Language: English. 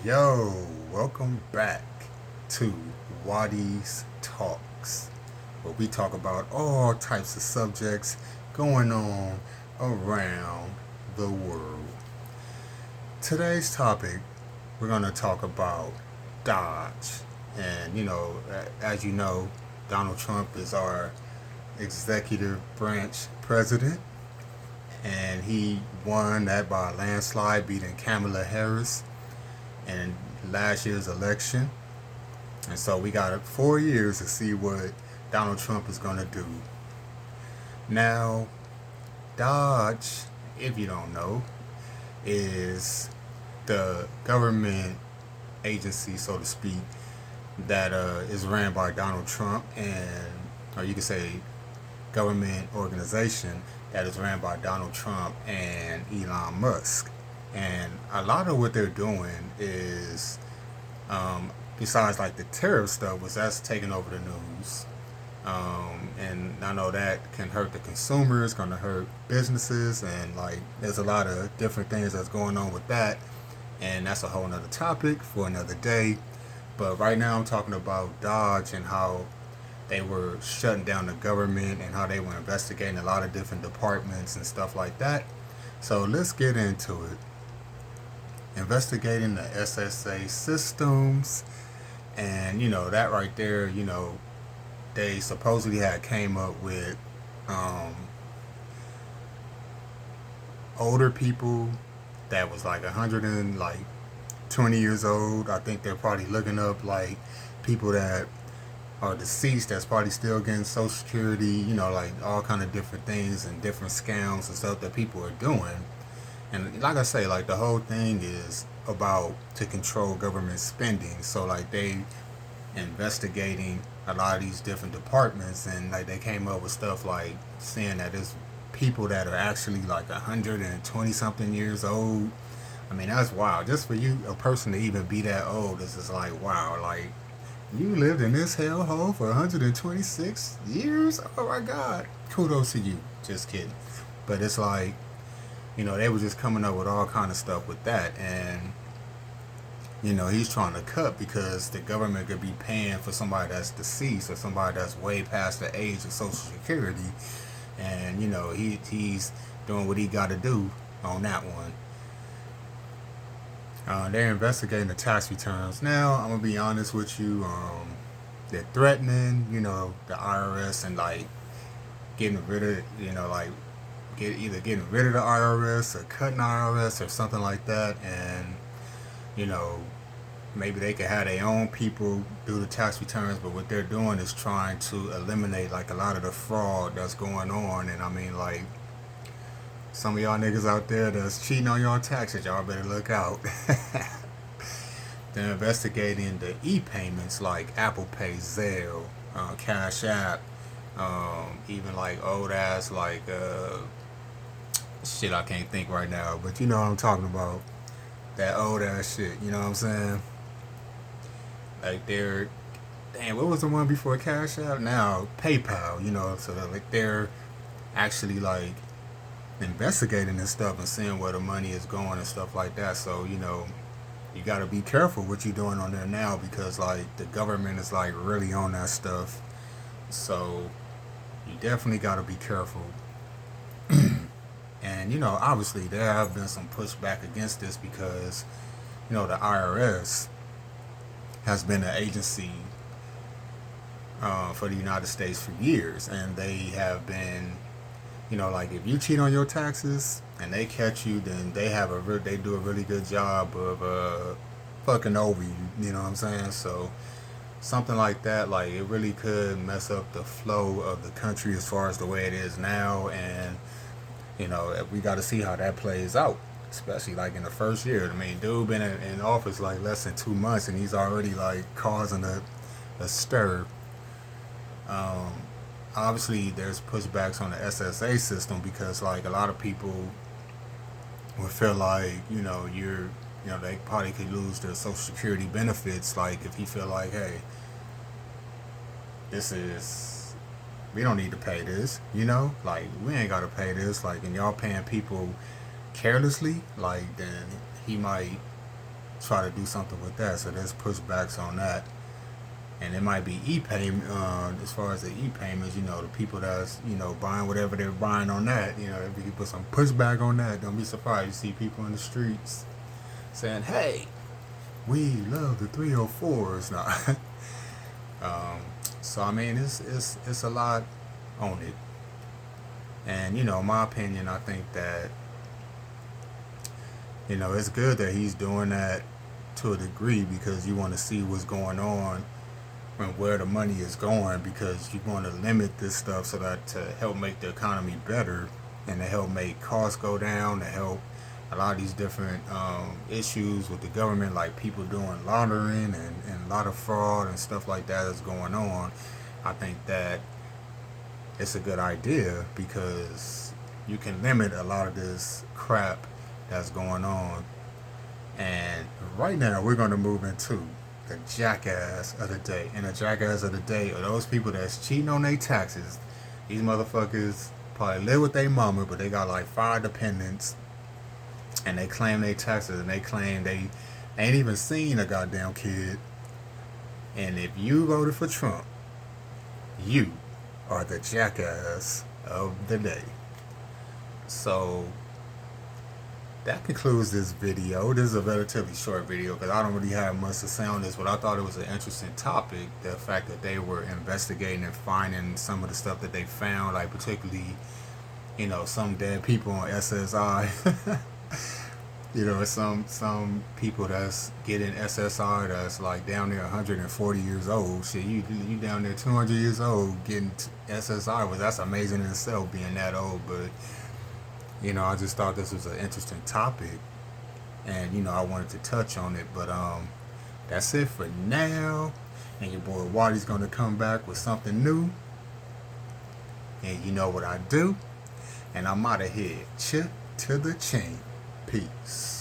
Yo, welcome back to Wadi's Talks, where we talk about all types of subjects going on around the world. Today's topic, we're going to talk about Dodge. And, as you know, Donald Trump is our executive branch president, and he won that by a landslide, beating Kamala Harris in last year's election. And so we got 4 years to see what Donald Trump is going to do. Now, Dodge, if you don't know, is the government agency, so to speak, that is ran by Donald Trump, and or you could say government organization that is ran by Donald Trump and Elon Musk. And a lot of what they're doing is, besides like the tariff stuff, was that's taking over the news. And I know that can hurt the consumers, going to hurt businesses, and like there's a lot of different things that's going on with that. And that's a whole nother topic for another day. But right now I'm talking about Dodge and how they were shutting down the government and how they were investigating a lot of different departments and stuff like that. So let's get into it. Investigating the SSA systems, and that right there, they supposedly had came up with um, older people that was like 120 years old. I think they're probably looking up like people that are deceased that's probably still getting social security, like all kind of different things and different scams and stuff that people are doing. And like I say, like the whole thing is about to control government spending. So like they investigating a lot of these different departments, and like they came up with stuff like saying that there's people that are actually like 120 something years old. I mean, that's wild. Just for you, a person to even be that old, this is like wow. Like you lived in this hellhole for 126 years. Oh my God, kudos to you. Just kidding. But it's like they were just coming up with all kind of stuff with that, and he's trying to cut because the government could be paying for somebody that's deceased or somebody that's way past the age of Social Security, and he's doing what he got to do on that one. They're investigating the tax returns. Now, I'm gonna be honest with you. They're threatening, the IRS and like getting rid of, like getting rid of the IRS or cutting the IRS or something like that, and you know maybe they could have their own people do the tax returns. But what they're doing is trying to eliminate like a lot of the fraud that's going on. And I mean, like some of y'all niggas out there that's cheating on y'all taxes, y'all better look out. They're investigating the e-payments like Apple Pay, Zelle, Cash App, even like old ass like shit I can't think right now, but you know what I'm talking about. That old ass shit, you know what I'm saying? Like they're damn, what was the one before Cash App? Now PayPal, so like they're actually like investigating this stuff and seeing where the money is going and stuff like that. So you got to be careful what you're doing on there now, because like the government is like really on that stuff. So you definitely got to be careful. And obviously there have been some pushback against this because the IRS has been an agency for the United States for years, and they have been, like if you cheat on your taxes and they catch you, then they do a really good job of fucking over you. You know what I'm saying? So something like that, like it really could mess up the flow of the country as far as the way it is now. And we got to see how that plays out, especially like in the first year. I mean, dude been in office like less than 2 months, and he's already like causing a stir. Um, Obviously, there's pushbacks on the SSA system because like a lot of people would feel like they probably could lose their Social Security benefits. Like if he feel like, hey, this is we don't need to pay this, like we ain't gotta pay this, like, and y'all paying people carelessly, like then he might try to do something with that. So there's pushbacks on that. And it might be e-payment, as far as the e-payments, the people that's, buying whatever they're buying on that, if you can put some pushback on that, don't be surprised you see people in the streets saying, hey, we love the 304s now. So I mean, it's a lot on it. And, in my opinion, I think that, it's good that he's doing that to a degree, because you want to see what's going on and where the money is going, because you want to limit this stuff so that to help make the economy better and to help make costs go down, to help a lot of these different issues with the government, like people doing laundering and a lot of fraud and stuff like that is going on. I think that it's a good idea because you can limit a lot of this crap that's going on. And right now we're going to move into the jackass of the day. And the jackass of the day are those people that's cheating on their taxes. These motherfuckers probably live with their mama, but they got like 5 dependents, and they claim their taxes, and they claim they ain't even seen a goddamn kid. And if you voted for Trump, you are the jackass of the day. So that concludes this video. This is a relatively short video because I don't really have much to say on this, but I thought it was an interesting topic. The fact that they were investigating and finding some of the stuff that they found, like particularly, some dead people on SSI. Some people that's getting SSI that's like down there 140 years old. Shit, you down there 200 years old getting SSI. Well, that's amazing in itself, being that old. But I just thought this was an interesting topic, and I wanted to touch on it. But that's it for now. And your boy Wadi's gonna come back with something new. And you know what I do. And I'm out of here. Chip to the chain. Peace.